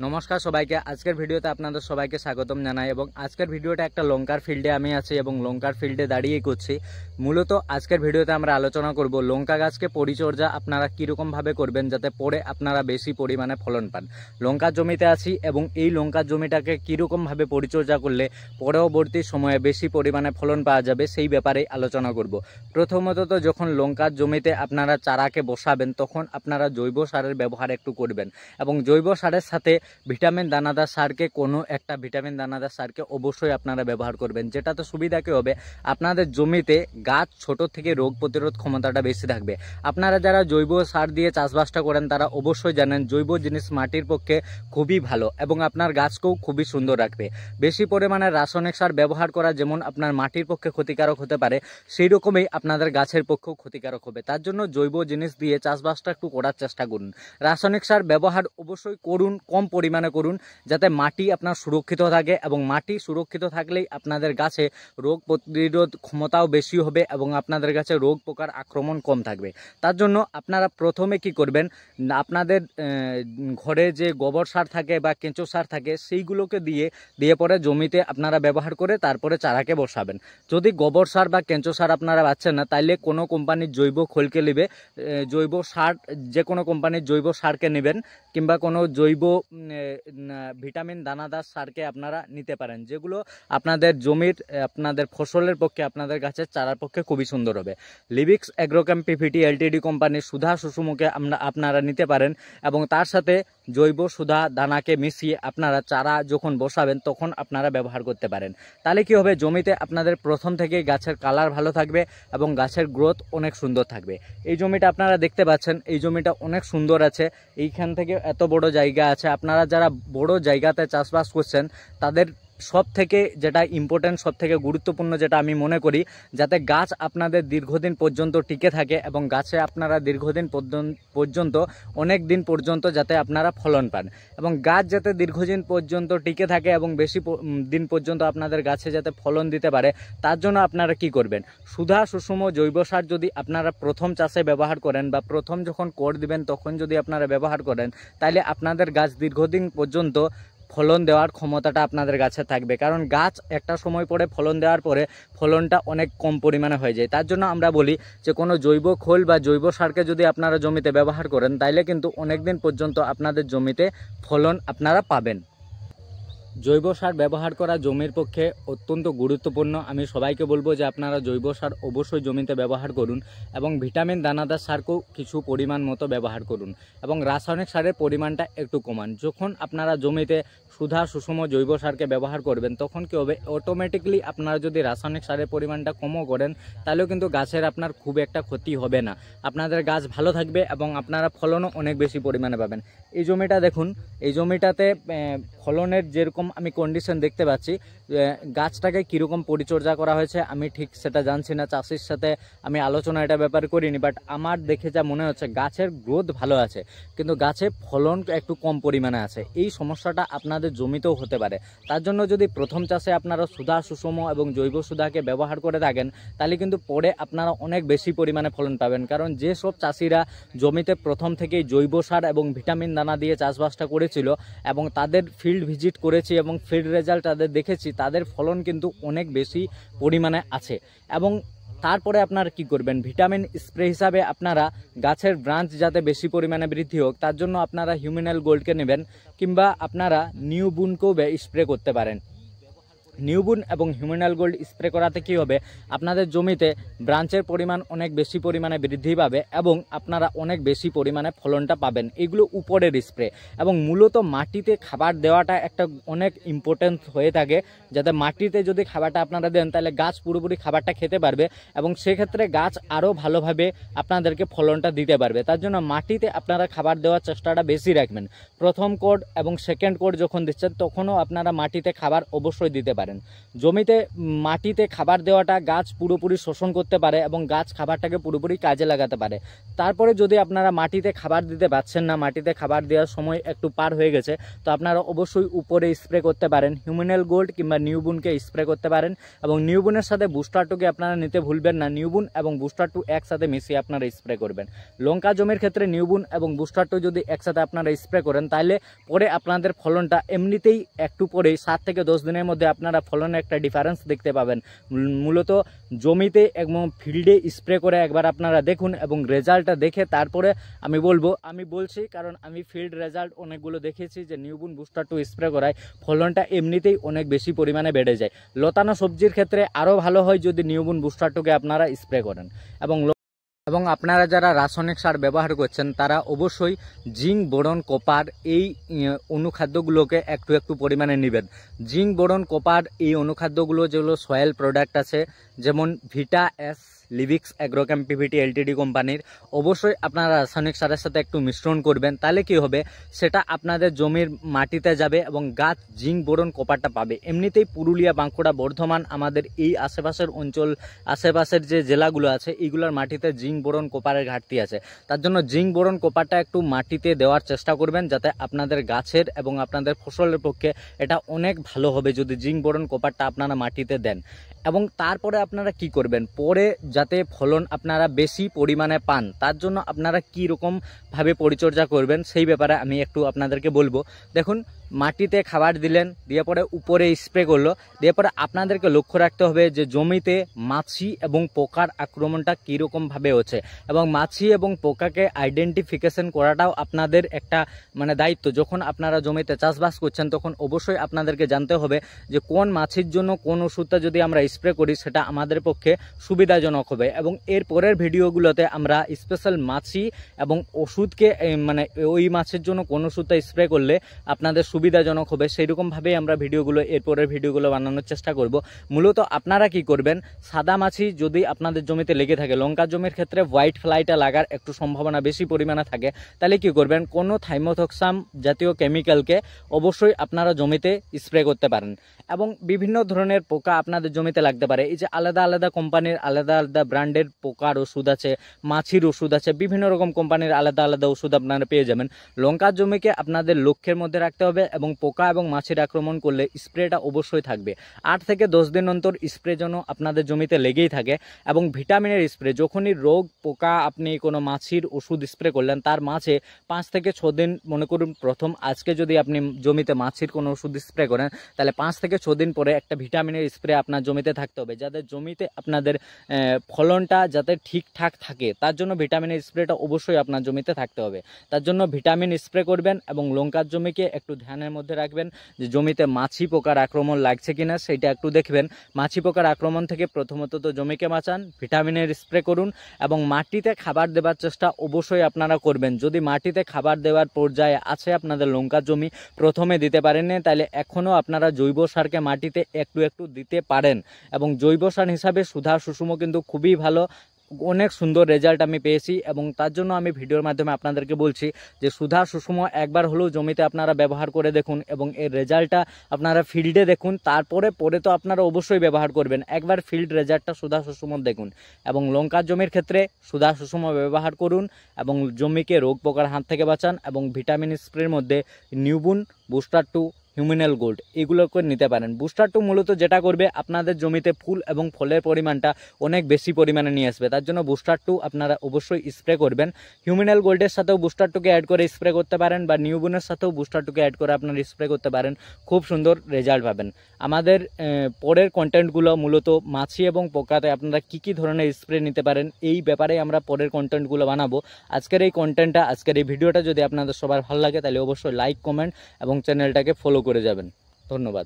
নমস্কার সবাইকে। আজকের ভিডিওতে আপনাদের সবাইকে স্বাগতম জানাই এবং আজকের ভিডিওটা একটা লঙ্কার ফিল্ডে আমি আছি এবং লঙ্কার ফিল্ডে দাঁড়িয়ে করছি। মূলত আজকের ভিডিওতে আমরা আলোচনা করব লঙ্কা গাছকে পরিচর্যা আপনারা কীরকমভাবে করবেন যাতে পরে আপনারা বেশি পরিমাণে ফলন পান। লঙ্কার জমিতে আছি এবং এই লঙ্কার জমিটাকে কীরকমভাবে পরিচর্যা করলে পরবর্তী সময়ে বেশি পরিমাণে ফলন পাওয়া যাবে সেই ব্যাপারে আলোচনা করব। প্রথমত তো যখন লঙ্কার জমিতে আপনারা চারাকে বসাবেন তখন আপনারা জৈব সারের ব্যবহার একটু করবেন এবং জৈব সারের সাথে ভিটামিন দানাদার সারকে কোনো একটা ভিটামিন দানাদার সারকে অবশ্যই আপনারা ব্যবহার করবেন। যেটা তো সুবিধা কী হবে, আপনাদের জমিতে গাছ ছোট থেকে রোগ প্রতিরোধ ক্ষমতাটা বেশি থাকবে। আপনারা যারা জৈব সার দিয়ে চাষবাসটা করেন তারা অবশ্যই জানেন জৈব জিনিস মাটির পক্ষে খুবই ভালো এবং আপনার গাছকেও খুবই সুন্দর রাখবে। বেশি পরিমাণে রাসায়নিক সার ব্যবহার করা যেমন আপনার মাটির পক্ষে ক্ষতিকারক হতে পারে, সেই রকমই আপনাদের গাছের পক্ষেও ক্ষতিকারক হবে। তার জন্য জৈব জিনিস দিয়ে চাষবাসটা একটু করার চেষ্টা করুন। রাসায়নিক সার ব্যবহার অবশ্যই করুন, কম পরিমাণে করুন, যাতে মাটি আপনার সুরক্ষিত থাকে এবং মাটি সুরক্ষিত থাকলেই আপনাদের গাছে রোগ প্রতিরোধ ক্ষমতাও বেশি হবে এবং আপনাদের গাছে রোগ পোকার আক্রমণ কম থাকবে। তার জন্য আপনারা প্রথমে কি করবেন, আপনাদের ঘরে যে গোবর সার থাকে বা কেঁচো সার থাকে সেইগুলোকে দিয়ে পরে জমিতে আপনারা ব্যবহার করে তারপরে চারাকে বসাবেন। যদি গোবর সার বা কেঁচো সার আপনারা পাচ্ছেন না তাইলে কোনো কোম্পানির জৈব খোলকে নেবে, জৈব সার যে কোনো কোম্পানির জৈব সারকে নেবেন কিংবা কোনো জৈব ভিটামিন দানাদার সারকে আপনারা নিতে পারেন, যেগুলো আপনাদের জমির আপনাদের ফসলের পক্ষে আপনাদের গাছের চারার পক্ষে খুবই সুন্দর হবে। লিবিক্স অ্যাগ্রোকেম পিভিটি এলটিডি কোম্পানির সুধা সুষুমকে আপনারা নিতে পারেন এবং তার সাথে জৈব সুধা দানাকে মিশিয়ে আপনারা চারা যখন বসাবেন তখন আপনারা ব্যবহার করতে পারেন। তাহলে কি হবে, জমিতে আপনাদের প্রথম থেকেই গাছের কালার ভালো থাকবে এবং গাছের গ্রোথ অনেক সুন্দর থাকবে। এই জমিটা আপনারা দেখতে পাচ্ছেন, এই জমিটা অনেক সুন্দর আছে, এইখান থেকে এত বড় জায়গা আছে। আপনারা যারা বড় জায়গাতে চাষবাস করছেন তাদের সব থেকে যেটা ইম্পর্টেন্ট, সব থেকে গুরুত্বপূর্ণ যেটা আমি মনে করি, যাতে গাছ আপনাদের দীর্ঘদিন পর্যন্ত টিকে থাকে এবং গাছে আপনারা দীর্ঘদিন পর্যন্ত অনেক দিন পর্যন্ত যাতে আপনারা ফলন পান এবং গাছ যাতে দীর্ঘদিন পর্যন্ত টিকে থাকে এবং বেশি দিন পর্যন্ত আপনাদের গাছে যাতে ফলন দিতে পারে, তার জন্য আপনারা কি করবেন, সুধা সুষম জৈব সার যদি আপনারা প্রথম চাষে ব্যবহার করেন বা প্রথম যখন কোর দিবেন তখন যদি আপনারা ব্যবহার করেন, তাহলে আপনাদের গাছ দীর্ঘদিন পর্যন্ত ফলন দেওয়ার ক্ষমতাটা আপনাদের গাছে থাকবে। কারণ গাছ একটা সময় পরে ফলন দেওয়ার পরে ফলনটা অনেক কম পরিমাণে হয়ে যায়। তার জন্য আমরা বলি যে কোনো জৈব খোল বা জৈব সারকে যদি আপনারা জমিতে ব্যবহার করেন তাইলে কিন্তু অনেক দিন পর্যন্ত আপনাদের জমিতে ফলন আপনারা পাবেন। জৈব সার ব্যবহার করা জমির পক্ষে অত্যন্ত গুরুত্বপূর্ণ। আমি সবাইকে বলবো যে আপনারা জৈব সার অবশ্যই জমিতে ব্যবহার করুন এবং ভিটামিন দানাদার সারকেও কিছু পরিমাণ মতো ব্যবহার করুন এবং রাসায়নিক সারের পরিমাণটা একটু কমান। যখন আপনারা জমিতে সুধা সুষম জৈব সারকে ব্যবহার করবেন তখন কী হবে, অটোমেটিকলি আপনারা যদি রাসায়নিক সারের পরিমাণটা কমও করেন তাহলেও কিন্তু গাছের আপনার খুব একটা ক্ষতি হবে না, আপনাদের গাছ ভালো থাকবে এবং আপনারা ফলনও অনেক বেশি পরিমাণে পাবেন। এই জমিটা দেখুন, এই জমিটাতে ফলনের যেরকম আমি কন্ডিশন দেখতে পাচ্ছি, গাছটাকে কীরকম পরিচর্যা করা হয়েছে আমি ঠিক সেটা জানছি না, চাষির সাথে আমি আলোচনা এটা ব্যাপারে করিনি, বাট আমার দেখে যা মনে হচ্ছে গাছের গ্রোথ ভালো আছে কিন্তু গাছে ফলন একটু কম পরিমাণে আছে। এই সমস্যাটা আপনাদের জমিতেও হতে পারে। তার জন্য যদি প্রথম চাষে আপনারা সুধা সুষম এবং জৈব সুধাকে ব্যবহার করে থাকেন তাহলে কিন্তু পরে আপনারা অনেক বেশি পরিমাণে ফলন পাবেন। কারণ যেসব চাষিরা জমিতে প্রথম থেকেই জৈব সার এবং ভিটামিন দানা দিয়ে চাষবাসটা করেছিল এবং তাদের ফিল্ড ভিজিট করেছি এবং ফিল্ড রেজাল্ট তাদের দেখেছি, তাদের ফলন কিন্তু অনেক বেশি পরিমাণে আছে। এবং তারপরে আপনারা কি করবেন, ভিটামিন স্প্রে হিসাবে আপনারা গাছের ব্রাঞ্চ যাতে বেশি পরিমাণে বৃদ্ধি হোক তার জন্য আপনারা হিউমিনাল গোল্ডকে নেবেন কিংবা আপনারা নিউবুনকেও স্প্রে করতে পারেন। নিউবুন এবং হিউমিনাল গোল্ড স্প্রে করাতে কী হবে, আপনাদের জমিতে ব্রাঞ্চের পরিমাণ অনেক বেশি পরিমাণে বৃদ্ধি পাবে এবং আপনারা অনেক বেশি পরিমাণে ফলনটা পাবেন। এগুলো উপরের স্প্রে এবং মূলত মাটিতে খাবার দেওয়াটা একটা অনেক ইম্পর্টেন্ট হয়ে থাকে, যাতে মাটিতে যদি খাবারটা আপনারা দেন তাহলে গাছ পুরোপুরি খাবারটা খেতে পারবে এবং সেক্ষেত্রে গাছ আরও ভালোভাবে আপনাদেরকে ফলনটা দিতে পারবে। তার জন্য মাটিতে আপনারা খাবার দেওয়ার চেষ্টাটা বেশি রাখবেন। প্রথম কোড এবং সেকেন্ড কোড যখন দিচ্ছেন তখনও আপনারা মাটিতে খাবার অবশ্যই দিতে পারেন। পারেন। জমিতে মাটিতে খাবার দেওয়াটা গাছ পুরোপুরি শোষণ করতে পারে এবং গাছ খাবারটাকে পুরোপুরি কাজে লাগাতে পারে। তারপরে যদি আপনারা মাটিতে খাবার দিতে পারছেন না, মাটিতে খাবার দেওয়ার সময় একটু পার হয়ে গেছে, তো আপনারা অবশ্যই উপরে স্প্রে করতে পারেন। হিউমিনাল গোল্ড কিংবা নিউবুনকে স্প্রে করতে পারেন এবং নিউবুনের সাথে বুস্টার টুকে আপনারা নিতে ভুলবেন না। নিউবুন এবং বুস্টার টু একসাথে মিশিয়ে আপনারা স্প্রে করবেন। লঙ্কা জমির ক্ষেত্রে নিউবুন এবং বুস্টার টু যদি একসাথে আপনারা স্প্রে করেন তাহলে পরে আপনাদের ফলনটা এমনিতেই একটু পরেই 7 থেকে 10 দিনের মধ্যে আপনারা ফলনে একটা ডিফারেন্স দেখতে পাবেন। মূলত জমিতে এবং ফিল্ডে স্প্রে করে একবার আপনারা দেখুন এবং রেজাল্টটা দেখে তারপরে আমি বলছি, কারণ আমি ফিল্ড রেজাল্ট অনেকগুলো দেখেছি যে নিউবুন বুস্টার টু স্প্রে করায় ফলনটা এমনিতেই অনেক বেশি পরিমাণে বেড়ে যায়। লতানো সবজির ক্ষেত্রে আরও ভালো হয় যদি নিউবুন বুস্টার টুকে আপনারা স্প্রে করেন। এবং আপনারা যারা রাসায়নিক সার ব্যবহার করছেন তারা অবশ্যই জিঙ্ক, বোরন, কপার এই অনুখাদ্যগুলোকে একটু একটু পরিমাণে নেবেন। জিঙ্ক, বোরন, কপার এই অনুখাদ্যগুলো যেগুলো সয়েল প্রোডাক্ট আছে, যেমন ভিটা এস, লিভিক্স, অ্যাগ্রোকেম পিভিটি এলটিডি কোম্পানির, অবশ্যই আপনারা রাসায়নিক সারের সাথে একটু মিশ্রণ করবেন। তাহলে কি হবে, সেটা আপনাদের জমির মাটিতে যাবে এবং গাছ জিঙ্ক, বোরন, কপারটা পাবে। এমনিতেই পুরুলিয়া, বাঁকুড়া, বর্ধমান আমাদের এই আশেপাশের অঞ্চল, আশেপাশের যে জেলাগুলো আছে এইগুলোর মাটিতে জিঙ্ক, বোরন, কপারের ঘাটতি আছে। তার জন্য জিঙ্ক, বোরন, কপারটা একটু মাটিতে দেওয়ার চেষ্টা করবেন, যাতে আপনাদের গাছের এবং আপনাদের ফসলের পক্ষে এটা অনেক ভালো হবে যদি জিঙ্ক, বোরন, কপারটা আপনারা মাটিতে দেন। এবং তারপরে আপনারা কি করবেন, পরে যাতে ফলন আপনারা বেশি পরিমাণে পান তার জন্য আপনারা কী রকমভাবে পরিচর্যা করবেন সেই ব্যাপারে আমি একটু আপনাদেরকে বলবো। দেখুন, মাটিতে খাবার দিলেন, দিয়ে পরে উপরে স্প্রে করলো, দিয়ে পরে আপনাদেরকে লক্ষ্য রাখতে হবে যে জমিতে মাছি এবং পোকার আক্রমণটা কীরকমভাবে হচ্ছে এবং মাছি এবং পোকাকে আইডেন্টিফিকেশন করাটাও আপনাদের একটা দায়িত্ব। যখন আপনারা জমিতে চাষবাস করছেন তখন অবশ্যই আপনাদেরকে জানতে হবে যে কোন মাছির জন্য কোন ওষুধটা যদি আমরা স্প্রে করি সেটা আমাদের পক্ষে সুবিধাজনক হবে। এবং এর পরের ভিডিওগুলোতে আমরা স্পেশাল মাছি এবং ওষুধকে ওই মাছের জন্য কোন ওষুধটা স্প্রে করলে আপনাদের সুবিধাজনক হবে সেইরকমভাবেই আমরা এরপরের ভিডিওগুলো বানানোর চেষ্টা করব। মূলত আপনারা কি করবেন, সাদা মাছি যদি আপনাদের জমিতে লেগে থাকে, লঙ্কা জমির ক্ষেত্রে হোয়াইট ফ্লাইটা লাগার একটু সম্ভাবনা বেশি পরিমাণে থাকে, তাহলে কি করবেন, কোনো থাইমোথক্সাম জাতীয় কেমিক্যালকে অবশ্যই আপনারা জমিতে স্প্রে করতে পারেন। এবং বিভিন্ন ধরনের পোকা আপনাদের জমিতে লাগতে পারে। এই যে আলাদা আলাদা কোম্পানির আলাদা আলাদা ব্র্যান্ডের পোকার ওষুধ আছে, মাছির ওষুধ আছে, বিভিন্ন রকম কোম্পানির আলাদা আলাদা ওষুধ আপনারা পেয়ে যাবেন। লঙ্কার জমিকে আপনাদের লক্ষ্যের মধ্যে রাখতে হবে এবং পোকা এবং মাছির আক্রমণ করলে স্প্রেটা অবশ্যই থাকবে। 8 থেকে 10 দিন অন্তর স্প্রে যেন আপনাদের জমিতে লেগেই থাকে। এবং ভিটামিনের স্প্রে, যখনই রোগ পোকা আপনি কোনো মাছির ওষুধ স্প্রে করলেন তার মাঝে 5 থেকে 6 দিন, মনে করুন প্রথম আজকে যদি আপনি জমিতে মাছির কোনো ওষুধ স্প্রে করেন তাহলে 5 থেকে 6 দিন পরে একটা ভিটামিনের স্প্রে আপনার জমিতে থাকতে হবে, যাতে জমিতে আপনাদের ফলনটা যাতে ঠিকঠাক থাকে। তার জন্য ভিটামিনের স্প্রেটা অবশ্যই আপনার জমিতে থাকতে হবে। তার জন্য ভিটামিন স্প্রে করবেন এবং লঙ্কার জমিকে একটু ধ্যানের মধ্যে রাখবেন যে জমিতে মাছি পোকার আক্রমণ লাগছে কিনা সেটা একটু দেখবেন। মাছি পোকার আক্রমণ থেকে প্রথমত তো জমিকে বাঁচান, ভিটামিনের স্প্রে করুন এবং মাটিতে খাবার দেওয়ার চেষ্টা অবশ্যই আপনারা করবেন। যদি মাটিতে খাবার দেওয়ার পর্যায়ে আছে আপনাদের লঙ্কার জমি, প্রথমে দিতে পারেননি, তাহলে এখনও আপনারা জৈব সারকে মাটিতে একটু একটু দিতে পারেন। এবং জৈব সার হিসাবে সুধা সুষম কিন্তু খুবই ভালো, অনেক সুন্দর রেজাল্ট আমি পেয়েছি। এবং তার জন্য আমি ভিডিওর মাধ্যমে আপনাদেরকে বলছি যে সুধা সুষম একবার হলেও জমিতে আপনারা ব্যবহার করে দেখুন এবং এর রেজাল্টটা আপনারা ফিল্ডে দেখুন। পরে তো আপনারা অবশ্যই ব্যবহার করবেন, একবার ফিল্ড রেজাল্টটা সুধা সুষম দেখুন। এবং লঙ্কার জমির ক্ষেত্রে সুধা সুষম ব্যবহার করুন এবং জমিকে রোগ পোকার হাত থেকে বাঁচান। এবং ভিটামিন স্প্রের মধ্যে নিউবুন, বুস্টার টু, হিউমিনাল গোল্ড এগুলোকে নিতে পারেন। বুস্টার টু মূলত যেটা করবে আপনাদের জমিতে ফুল এবং ফলের পরিমাণটা অনেক বেশি পরিমাণে নিয়ে আসবে, তার জন্য বুস্টার টু আপনারা অবশ্যই স্প্রে করবেন। হিউমিনাল গোল্ডের সাথেও বুস্টার টুকে অ্যাড করে স্প্রে করতে পারেন বা নিউবুনের সাথেও বুস্টার টুকে অ্যাড করে আপনারা স্প্রে করতে পারেন, খুব সুন্দর রেজাল্ট পাবেন। আমাদের পরের কন্টেন্টগুলো মূলত মাছি এবং পোকাতে আপনারা কী ধরনের স্প্রে নিতে পারেন এই ব্যাপারে আমরা পরের কন্টেন্টগুলো বানাবো। আজকের এই ভিডিওটা যদি আপনাদের সবার ভালো লাগে তাহলে অবশ্যই লাইক, কমেন্ট এবং চ্যানেলটাকে ফলো করে যাবেন। ধন্যবাদ।